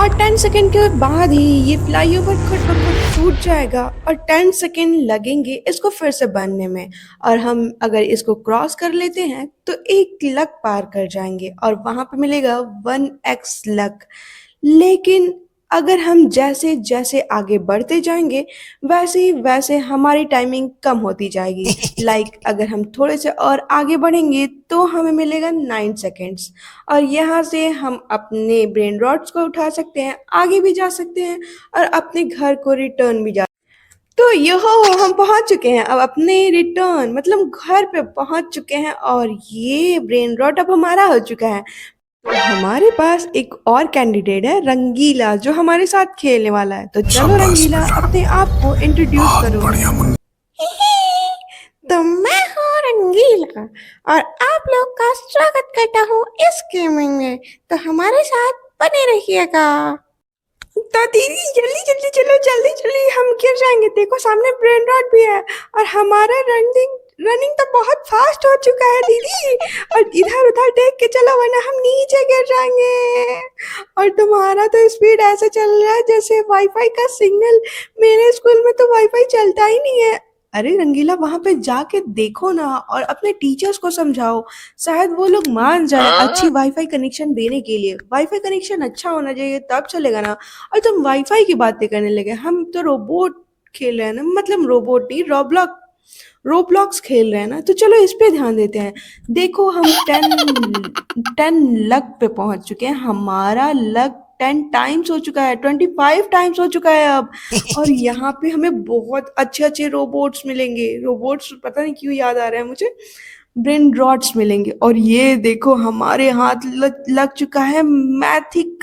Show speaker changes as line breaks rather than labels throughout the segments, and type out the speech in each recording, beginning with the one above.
और 10 सेकंड के बाद ही ये फ्लाईओवर खुद ब खुद टूट जाएगा और 10 सेकंड लगेंगे इसको फिर से बनने में। और हम अगर इसको क्रॉस कर लेते हैं तो 1 लक पार कर जाएंगे और वहां पे मिलेगा 1x लक। लेकिन अगर हम जैसे जैसे आगे बढ़ते जाएंगे वैसे ही वैसे हमारी टाइमिंग कम होती जाएगी। अगर हम थोड़े से और आगे बढ़ेंगे तो हमें मिलेगा 9 सेकेंड्स। और यहाँ से हम अपने ब्रेन रॉट्स को उठा सकते हैं, आगे भी जा सकते हैं और अपने घर को रिटर्न भी जा। तो यहो हम पहुंच चुके हैं अब अपने रिटर्न मतलब घर पे पहुंच चुके हैं और ये ब्रेन रॉट अब हमारा हो चुका है। तो हमारे पास एक और कैंडिडेट है रंगीला जो हमारे साथ खेलने वाला है। तो चलो
शाबाश
रंगीला
बेटा।
अपने आप को इंट्रोड्यूस
बहुत
करो।
बढ़िया मुन्ना।
तो मैं हूँ रंगीला और आप लोग का स्वागत करता हूँ इस गेमिंग में। तो हमारे साथ बने रहिएगा। तो दीदी जल्दी जल्दी चलो, जल्दी जल्दी हम गिर जाएंगे। देखो सामने ब्रेन रॉट भी है और हमारा रनिंग रनिंग तो बहुत फास्ट हो चुका है दीदी। और इधर उधर देख के चलो वरना हम नीचे गिर जाएंगे। और तुम्हारा तो स्पीड ऐसे चल रहा है जैसे वाईफाई का सिग्नल। मेरे स्कूल में तो वाईफाई चलता ही नहीं है। अरे रंगीला वहां पे जाके देखो ना और अपने टीचर्स को समझाओ, शायद वो लोग मान जाए अच्छी वाईफाई कनेक्शन देने के लिए। वाईफाई कनेक्शन अच्छा होना चाहिए तब चलेगा ना। और तुम वाईफाई की बातें करने लगे, हम तो रोबोट खेल रहे हैं ना, मतलब रोबोट नहीं, रोब्लॉक्स खेल रहे हैं ना। तो चलो इस पे ध्यान देते हैं। देखो हम 10 लक पे पहुंच चुके हैं। हमारा लक 10 टाइम्स हो चुका है, 25 टाइम्स हो चुका है अब। और यहाँ पे हमें बहुत अच्छे अच्छे रोबोट्स मिलेंगे। रोबोट्स पता नहीं क्यों याद आ रहा है मुझे, ब्रेन रॉट्स मिलेंगे। और ये देखो हमारे हाथ लग चुका है मैथिक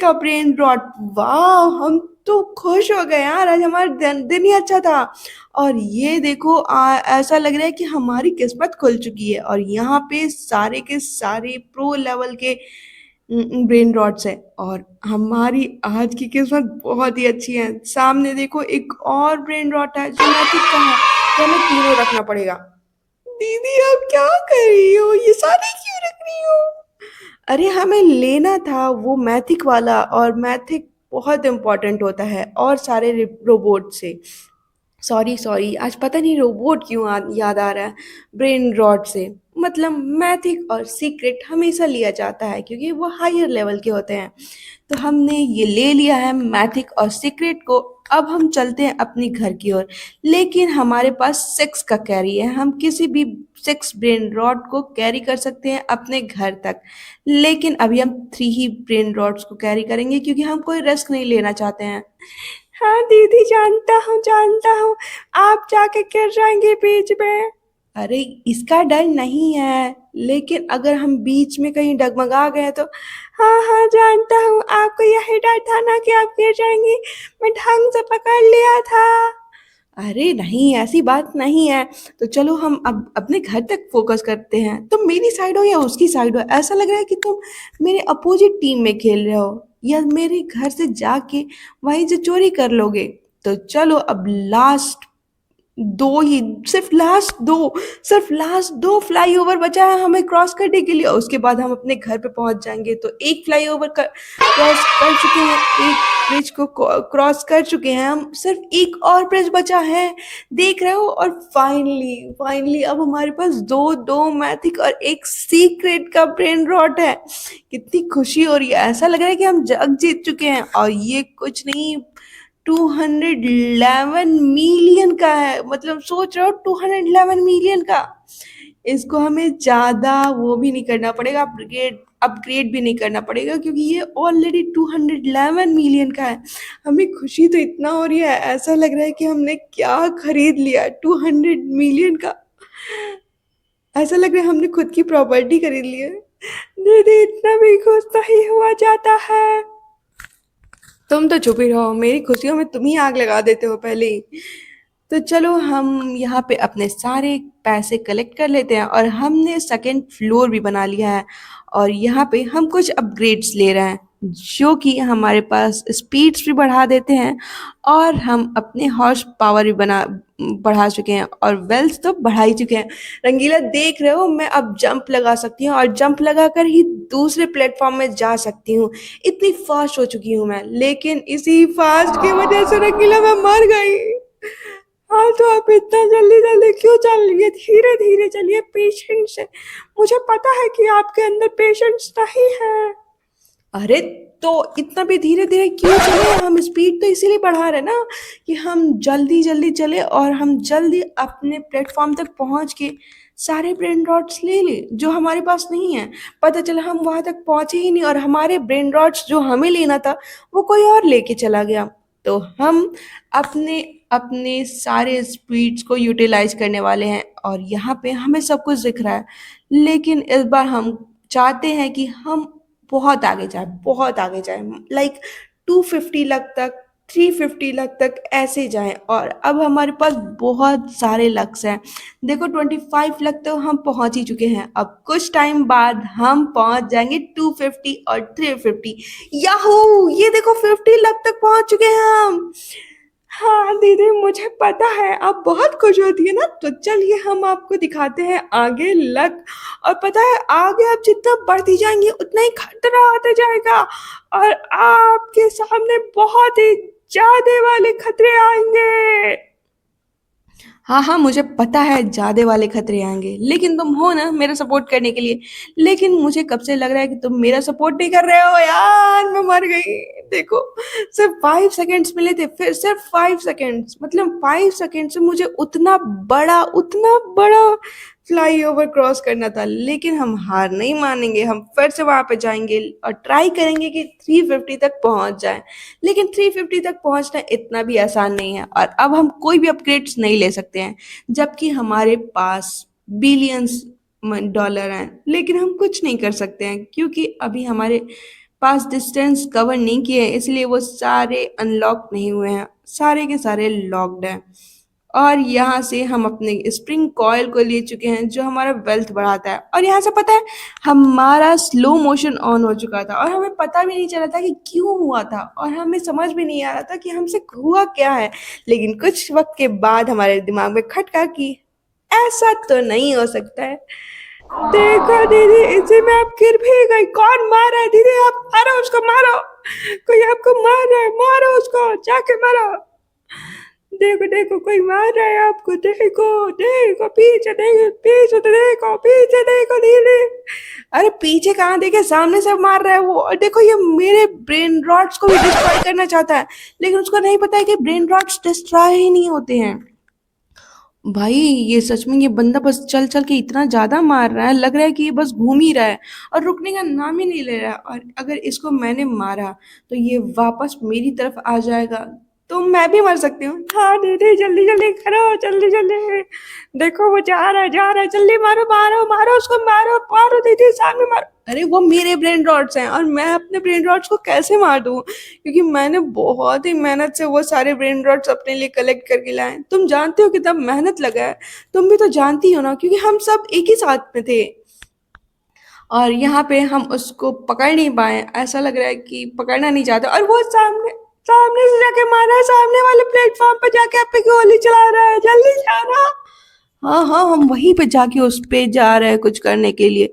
का ब्रेन रॉट। वाह हम तो खुश हो गए यार, आज हमारा दिन ही अच्छा था। और ये देखो ऐसा लग रहा है कि हमारी किस्मत खुल चुकी है और यहाँ पे सारे के सारे प्रो लेवल के ब्रेन रॉट्स है। और हमारी आज की किस्मत बहुत ही अच्छी है। सामने देखो एक और ब्रेन रॉट है जो मैथिक का है, तो हमें तीनों रखना पड़ेगा। दीदी आप क्या कर रही हो, ये सारे क्यों रख रही हो? अरे हमें लेना था वो मैथिक वाला और मैथिक बहुत इम्पोर्टेंट होता है और सारे रोबोट से। सॉरी सॉरी आज पता नहीं रोबोट क्यों याद आ रहा है ब्रेन रॉट से। मतलब मैथिक और सीक्रेट हमेशा लिया जाता है क्योंकि वो हायर लेवल के होते हैं। तो हमने ये ले लिया है मैथिक और सीक्रेट को। अब हम चलते हैं अपनी घर की ओर। लेकिन हमारे पास 6 का कैरी है, हम किसी भी 6 ब्रेन रॉड को कैरी कर सकते हैं अपने घर तक। लेकिन अभी हम 3 ही ब्रेन रॉड्स को कैरी करेंगे क्योंकि हम कोई रिस्क नहीं लेना चाहते हैं। हाँ दीदी जानता हूँ आप जाके गिर जाएंगे बीच में। अरे इसका डर नहीं है, लेकिन अगर हम बीच में कहीं डगमगा गए तो। हाँ जानता हूँ आपको यही डर था ना कि आप गिर जाएंगी, मैं ढंग से पकड़ लिया था। अरे नहीं ऐसी बात नहीं है। तो चलो हम अब अपने घर तक फोकस करते हैं। तुम मेरी साइड हो या उसकी साइड हो, ऐसा लग रहा है कि तुम मेरे अपोजिट टीम में खेल रहे हो या मेरे घर से जाके वहीं से चोरी कर लोगे। तो चलो अब लास्ट दो ही सिर्फ लास्ट दो फ्लाईओवर बचा है हमें क्रॉस करने के लिए। उसके बाद हम अपने घर पे पहुंच जाएंगे। तो एक फ्लाईओवर क्रॉस कर चुके हैं, एक ब्रिज को क्रॉस कर चुके हैं हम, सिर्फ एक और ब्रिज बचा है, देख रहे हो। और फाइनली अब हमारे पास दो मैथिक और एक सीक्रेट का ब्रेन रॉट है। कितनी खुशी हो रही है, ऐसा लग रहा है कि हम जग जीत चुके हैं। और ये कुछ नहीं 211 मिलियन का है, मतलब सोच रहे हो 211 मिलियन का। इसको हमें ज्यादा वो भी नहीं करना पड़ेगा, अपग्रेड भी नहीं करना पड़ेगा क्योंकि ये ऑलरेडी 211 मिलियन का है। हमें खुशी तो इतना हो रही है, ऐसा लग रहा है कि हमने क्या खरीद लिया 200 मिलियन का। ऐसा लग रहा है हमने खुद की प्रॉपर्टी खरीद ली है। दीदी इतना भी खुश नहीं हुआ जाता है। तुम तो चुप ही रहो, मेरी खुशियों में तुम ही आग लगा देते हो पहले ही। तो चलो हम यहाँ पे अपने सारे पैसे कलेक्ट कर लेते हैं और हमने सेकंड फ्लोर भी बना लिया है। और यहाँ पे हम कुछ अपग्रेड्स ले रहे हैं। जो कि हमारे पास स्पीड्स भी बढ़ा देते हैं और हम अपने हॉर्स पावर भी बना बढ़ा चुके हैं और वेल्थ तो बढ़ा ही चुके हैं। रंगीला देख रहे हो, मैं अब जंप लगा सकती हूँ और जंप लगाकर ही दूसरे प्लेटफॉर्म में जा सकती हूँ। इतनी फास्ट हो चुकी हूँ मैं, लेकिन इसी फास्ट की वजह से रंगीला मैं मर गई। हाँ, तो आप इतना जल्दी जल्दी क्यों चल रही है? धीरे धीरे चलिए, पेशेंस से। मुझे पता है कि आपके अंदर पेशेंस नहीं है। अरे, तो इतना भी धीरे धीरे क्यों चले? हम स्पीड तो इसीलिए बढ़ा रहे ना कि हम जल्दी जल्दी चले और हम जल्दी अपने प्लेटफॉर्म तक पहुंच के सारे ब्रेन रॉट्स ले ले जो हमारे पास नहीं है। पता चला हम वहां तक पहुंचे ही नहीं और हमारे ब्रेन रॉट्स जो हमें लेना था वो कोई और लेके चला गया। तो हम अपने अपने सारे स्पीड्स को यूटिलाइज करने वाले हैं और यहाँ पे हमें सब कुछ दिख रहा है, लेकिन इस बार हम चाहते हैं कि हम बहुत आगे जाए, बहुत आगे जाए, लाइक 250 लाख तक, 350 लाख तक ऐसे जाएं। और अब हमारे पास बहुत सारे लक्ष्य हैं। देखो, 25 लाख तो हम पहुंच ही चुके हैं। अब कुछ टाइम बाद हम पहुंच जाएंगे 250 और 350। याहू, ये देखो 50 लाख तक पहुंच चुके हैं हम। हाँ दीदी, मुझे पता है आप बहुत खुश होती है ना, तो चलिए हम आपको दिखाते हैं आगे लक। और पता है, आगे आप जितना बढ़ती जाएंगी उतना ही खतरा आता जाएगा और आपके सामने बहुत ही ज्यादा वाले खतरे आएंगे। हाँ हाँ, मुझे पता है ज्यादा वाले खतरे आएंगे, लेकिन तुम हो ना मेरा सपोर्ट करने के लिए। लेकिन मुझे कब से लग रहा है कि तुम मेरा सपोर्ट नहीं कर रहे हो यार, मैं मर गई। देखो, सिर्फ 5 सेकेंड्स मिले थे, फिर सिर्फ 5 सेकेंड्स, मतलब 5 सेकेंड से मुझे उतना बड़ा फ्लाई ओवर क्रॉस करना था। लेकिन हम हार नहीं मानेंगे, हम फिर से वहां पे जाएंगे और ट्राई करेंगे कि 350 तक पहुंच जाए। लेकिन 350 तक पहुंचना इतना भी आसान नहीं है और अब हम कोई भी अपग्रेड्स नहीं ले सकते हैं, जबकि हमारे पास बिलियंस डॉलर हैं। लेकिन हम कुछ नहीं कर सकते हैं क्योंकि अभी हमारे पास डिस्टेंस कवर नहीं किए हैं, इसलिए वो सारे अनलॉक नहीं हुए हैं, सारे के सारे लॉक्ड हैं। और यहाँ से हम अपने स्प्रिंग कॉयल को ले चुके हैं जो हमारा वेल्थ बढ़ाता है। और यहाँ से पता है, हमारा स्लो मोशन ऑन हो चुका था और हमें पता भी नहीं चला था कि क्यों हुआ था और हमें समझ भी नहीं आ रहा था कि हमसे हुआ क्या है। लेकिन कुछ वक्त के बाद हमारे दिमाग में खटका कि ऐसा तो नहीं हो सकता है। देखो दीदी, इसी में आप गिर भी गई। कौन मार रहा है दीदी? आप मारो उसको, मारो। कोई आपको मार रहा है, मारो उसको, जाके मारो। देखो देखो, कोई मार रहा है आपको। देखो देखो, पीछे देखो, पीछे तो देखो, पीछे देखो दीदी। अरे पीछे कहाँ देखे, सामने से मार रहा है वो। और देखो, ये मेरे ब्रेन रॉट्स को भी डिस्ट्रॉय करना चाहता है, लेकिन उसको नहीं पता है कि ब्रेन रॉट्स डिस्ट्रॉय ही नहीं होते हैं। भाई, ये सच में ये बंदा बस चल चल के इतना ज्यादा मार रहा है, लग रहा है कि ये बस घूम ही रहा है और रुकने का नाम ही नहीं ले रहा है। और अगर इसको मैंने मारा तो ये वापस मेरी तरफ आ जाएगा, तो मैं भी मर सकती हूँ। हाँ दीदी, जल्दी जल्दी करो, जल्दी जल्दी। देखो वो जा रहा है, जल्दी मारो मारो मारो उसको, मारो मारो दीदी, सामने मारो। अरे वो मेरे ब्रेन रॉट्स हैं और मैं अपने ब्रेन रॉट्स को कैसे मार दूँ? क्योंकि मैंने बहुत ही मेहनत से वो सारे ब्रेन रॉट्स अपने लिए कलेक्ट करके लाए। तुम जानते हो कितना मेहनत लगा है? तुम भी तो जानती हो ना, क्योंकि हम सब एक ही साथ में थे। और यहाँ पे हम उसको पकड़ नहीं पाए, ऐसा लग रहा है कि पकड़ना नहीं चाहते। और वो सामने सामने से जाके मारा है, सामने वाले प्लेटफॉर्म पे जाके आप पे गोली चला रहा है। जल्दी जाना। हाँ हाँ, हम वहीं पे जाके उस पे जा रहे हैं कुछ करने के लिए,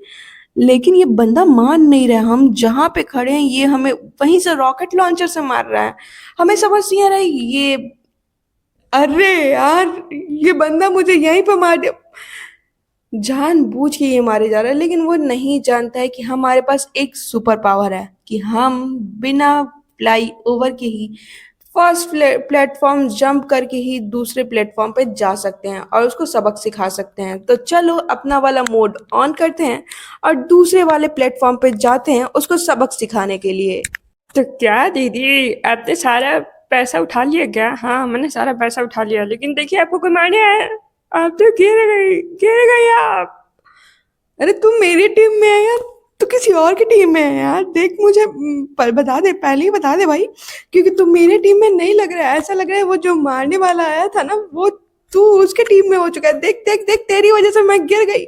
लेकिन ये बंदा मान नहीं रहा। हम जहाँ पे खड़े हैं ये हमें वहीं से रॉकेट लॉन्चर से मार रहा है। हमें समझ नहीं आ रहा है ये। अरे यार, ये बंदा मुझे यहीं पे मार दे, जानबूझ के ये मारे जा रहा है। लेकिन वो नहीं जानता है कि हमारे पास एक सुपर पावर है कि हम बिना फ्लाई ओवर के ही फर्स्ट प्लेटफॉर्म जंप करके ही दूसरे प्लेटफॉर्म पे जा सकते हैं और उसको सबक सिखा सकते हैं। तो चलो अपना वाला मोड ऑन करते हैं और दूसरे वाले प्लेटफॉर्म पे जाते हैं उसको सबक सिखाने के लिए। तो क्या दीदी, आपने सारा पैसा उठा लिया क्या? हाँ, मैंने सारा पैसा उठा लिया, लेकिन देखिए आपको कोई मारने आया। आप तो गिर गई आप। अरे तुम मेरी टीम में है यार, तू किसी और की टीम में है यार। देख मुझे पर बता दे, पहले ही बता दे भाई, क्योंकि तू मेरी टीम में नहीं लग रहा है। ऐसा लग रहा है वो जो मारने वाला आया था ना, वो तू उसके टीम में हो चुका है। देख देख देख, तेरी वजह से मैं गिर गई।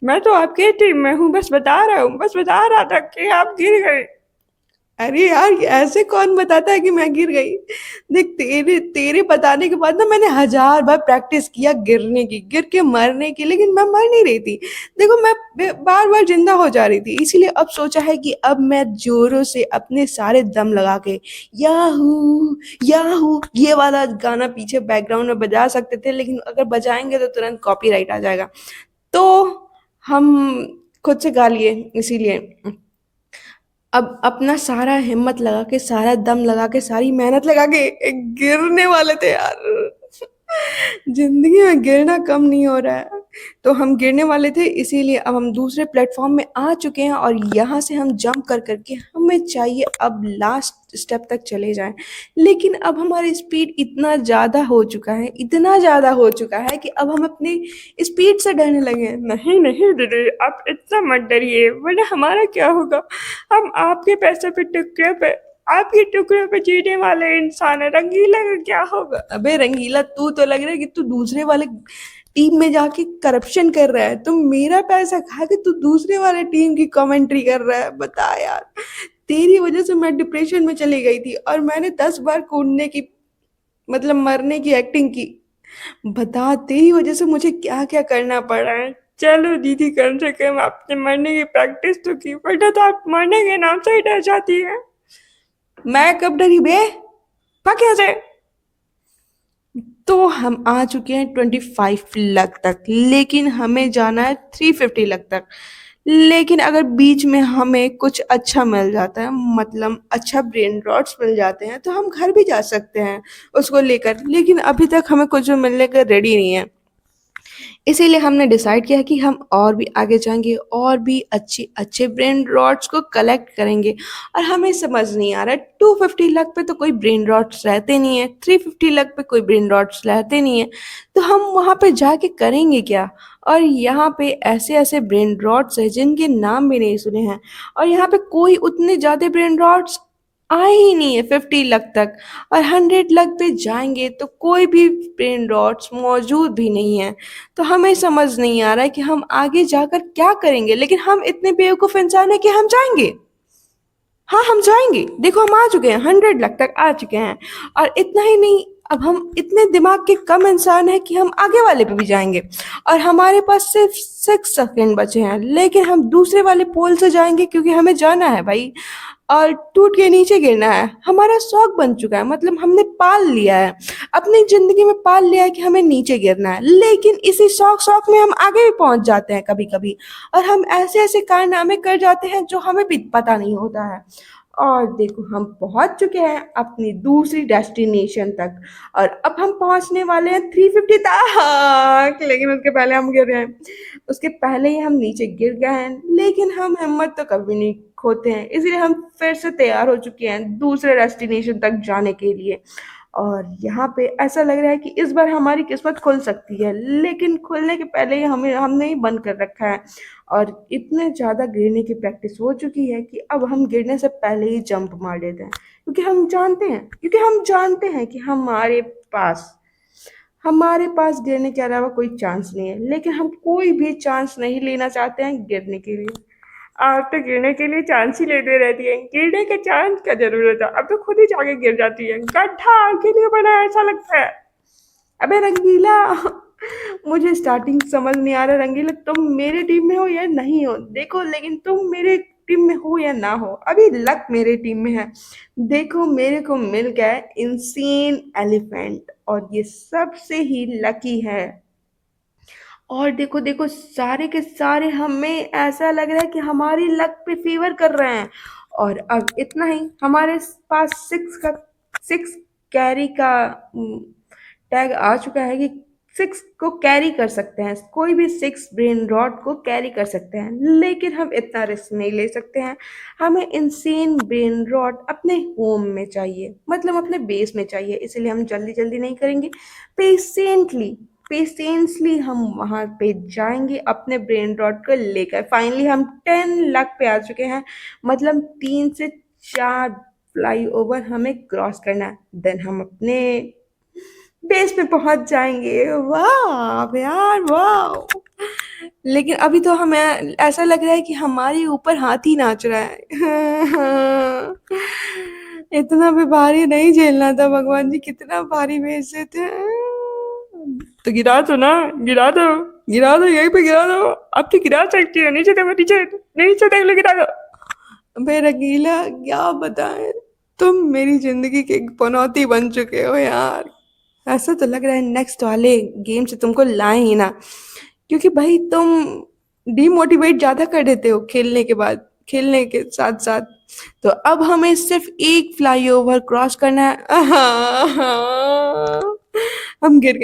मैं तो आपके टीम में हूँ, बस बता रहा था कि आप गिर गए। अरे यार, ऐसे कौन बताता है कि मैं गिर गई? देख, तेरे तेरे बताने के बाद ना मैंने हजार बार प्रैक्टिस किया गिरने की, गिर के मरने की, लेकिन मैं मर नहीं रही थी। देखो, मैं बार बार जिंदा हो जा रही थी, इसीलिए अब सोचा है कि अब मैं जोरों से अपने सारे दम लगा के याहू याहू ये वाला गाना पीछे बैकग्राउंड में बजा सकते थे, लेकिन अगर बजाएंगे तो तुरंत कॉपीराइट आ जाएगा। तो हम खुद से गा लिए, इसीलिए अब अपना सारा हिम्मत लगा के, सारा दम लगा के, सारी मेहनत लगा के गिरने वाले थे यार। जिंदगी में गिरना कम नहीं हो रहा है। तो हम गिरने वाले थे, इसीलिए अब हम दूसरे प्लेटफॉर्म में आ चुके हैं और यहाँ से हम जंप कर करके हमें चाहिए अब लास्ट स्टेप तक चले जाएं। लेकिन अब हमारी स्पीड इतना ज़्यादा हो चुका है, इतना ज़्यादा हो चुका है कि अब हम अपनी स्पीड से डरने लगे हैं। नहीं नहीं दीदी, आप इतना मत डरिए, वरना हमारा क्या होगा? हम आपके पैसे पे टुकड़े पे, आपके टुकड़े पे जीने वाले इंसान है, रंगीला का क्या होगा? अबे रंगीला, तू तो लग रहा है कि तू दूसरे वाले टीम में जाके करप्शन कर रहा है। तू मेरा पैसा खा के तू दूसरे वाले टीम की कमेंट्री कर रहा है। बता यार, तेरी वजह से मैं डिप्रेशन में चली गई थी और मैंने 10 बार कूदने की, मतलब मरने की एक्टिंग की। बता, तेरी वजह से मुझे क्या क्या करना पड़ा है। चलो दीदी, कम से कम आपने मरने की प्रैक्टिस तो की, वरना तो आप मरने के नाम से ही डर जाती है। मैं कब डरी बे? भाग यहाँ से। तो हम आ चुके हैं 25 लाख तक, लेकिन हमें जाना है 350 लाख तक। लेकिन अगर बीच में हमें कुछ अच्छा मिल जाता है, मतलब अच्छा ब्रेन रॉट्स मिल जाते हैं, तो हम घर भी जा सकते हैं उसको लेकर। लेकिन अभी तक हमें कुछ मिलने का रेडी नहीं है, इसीलिए हमने डिसाइड किया कि हम और भी आगे जाएंगे और भी अच्छे अच्छे ब्रेन रॉट्स को कलेक्ट करेंगे। और हमें समझ नहीं आ रहा है, 250 लाख पे तो कोई ब्रेन रॉट्स रहते नहीं है, 350 लाख पे कोई ब्रेन रॉट्स रहते नहीं है, तो हम वहाँ पे जाके करेंगे क्या? और यहाँ पे ऐसे ऐसे ब्रेन रॉट्स हैं जिनके नाम भी नहीं सुने हैं, और यहाँ पे कोई उतने ज़्यादा ब्रेन रॉट्स आए ही नहीं है 50 लाख तक। और 100 लाख पे जाएंगे तो कोई भी ब्रेन रॉट्स मौजूद भी नहीं है। तो हमें समझ नहीं आ रहा है कि हम आगे जाकर क्या करेंगे, लेकिन हम इतने बेवकूफ़ इंसान हैं कि हम जाएंगे। हाँ, हम जाएंगे। देखो, हम आ चुके हैं, 100 लाख तक आ चुके हैं। और इतना ही नहीं, अब हम इतने दिमाग के कम इंसान हैं कि हम आगे वाले पे भी जाएंगे। और हमारे पास सिर्फ 6 सेकेंड बचे हैं, लेकिन हम दूसरे वाले पोल से जाएंगे क्योंकि हमें जाना है भाई। और टूट के नीचे गिरना है, हमारा शौक बन चुका है, मतलब हमने पाल लिया है, अपनी जिंदगी में पाल लिया है कि हमें नीचे गिरना है। लेकिन इसी शौक शौक में हम आगे भी पहुंच जाते हैं कभी कभी, और हम ऐसे ऐसे कारनामे कर जाते हैं जो हमें भी पता नहीं होता है। और देखो, हम पहुंच चुके हैं अपनी दूसरी डेस्टिनेशन तक, और अब हम पहुंचने वाले हैं 350 तक। लेकिन उसके पहले हम गिर गए हैं, उसके पहले ही हम नीचे गिर गए हैं। लेकिन हम हिम्मत तो कभी नहीं खोते हैं, इसलिए हम फिर से तैयार हो चुके हैं दूसरे डेस्टिनेशन तक जाने के लिए। और यहाँ पे ऐसा लग रहा है कि इस बार हमारी किस्मत खुल सकती है, लेकिन खुलने के पहले ही हमें हमने ही बंद कर रखा है। और इतने ज़्यादा गिरने की प्रैक्टिस हो चुकी है कि अब हम गिरने से पहले ही जंप मार देते हैं, क्योंकि हम जानते हैं कि हमारे पास गिरने के अलावा कोई चांस नहीं है। लेकिन हम कोई भी चांस नहीं लेना चाहते हैं गिरने के लिए। आप तो गिरने के लिए चांस ही लेते रहती है, गिरने का चांस क्या जरूरत है, अब तो खुद ही जाके गिर जाती है। गड्ढा के लिए बना है, ऐसा लगता है। अबे रंगीला, मुझे स्टार्टिंग समझ नहीं आ रहा रंगीला, तुम मेरे टीम में हो या नहीं हो? देखो, लेकिन तुम मेरे टीम में हो या ना हो, अभी लक मेरे टीम में है। देखो, मेरे को मिल गया है इंसेन एलिफेंट, और ये सबसे ही लकी है। और देखो देखो, सारे के सारे हमें ऐसा लग रहा है कि हमारी लक पे फेवर कर रहे हैं। और अब इतना ही, हमारे पास 6 कैरी का टैग आ चुका है कि 6 को कैरी कर सकते हैं, कोई भी 6 ब्रेन रॉट को कैरी कर सकते हैं। लेकिन हम इतना रिस्क नहीं ले सकते हैं, हमें इंसेन ब्रेन रॉट अपने होम में चाहिए, मतलब अपने बेस में चाहिए। इसलिए हम जल्दी जल्दी नहीं करेंगे, पेशेंटली पेशेंसली हम वहाँ पे जाएंगे अपने ब्रेन रॉट को लेकर। फाइनली हम 10 लाख पे आ चुके हैं, मतलब 3 से 4 फ्लाई ओवर हमें क्रॉस करना है, देन हम अपने बेस पे पहुंच जाएंगे। वाह यार, वाह। लेकिन अभी तो हमें ऐसा लग रहा है कि हमारे ऊपर हाथी नाच रहा है। इतना भी भारी नहीं झेलना था, भगवान जी कितना भारी भेजे थे। तो गिरा दो ना, गिरा दो, गिरा दो, यहीं पे गिरा दो। अब तो गिरा सकती है, नीचे देखो, नीचे, नीचे देख लो, गिरा दो। अबे रंगीला, क्या बताएं, तुम मेरी जिंदगी की एक पनौती बन चुके हो यार। ऐसा तो लग रहा है नेक्स्ट वाले गेम से तुमको लाए ही ना, क्योंकि भाई तुम डिमोटिवेट ज्यादा कर देते हो खेलने के बाद, खेलने के साथ साथ। तो अब हमें सिर्फ एक फ्लाईओवर क्रॉस करना है। हम गिर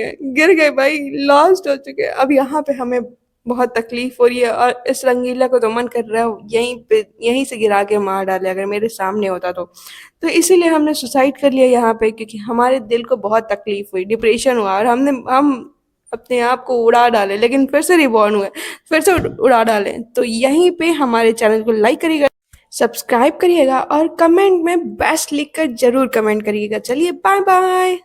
गए भाई, लॉस्ट हो चुके हैं। अब यहाँ पे हमें बहुत तकलीफ हो रही है, और इस रंगीला को तो मन कर रहा है यहीं पे, यहीं से गिरा के मार डाले अगर मेरे सामने होता तो इसीलिए हमने सुसाइड कर लिया यहाँ पे, क्योंकि हमारे दिल को बहुत तकलीफ हुई, डिप्रेशन हुआ, और हम अपने आप को उड़ा डाले, लेकिन फिर से रिबॉर्न हुए, फिर से उड़ा डाले। तो यहीं पे हमारे चैनल को लाइक करिएगा, सब्सक्राइब करिएगा, और कमेंट में बेस्ट लिख कर जरूर कमेंट करिएगा। चलिए बाय बाय।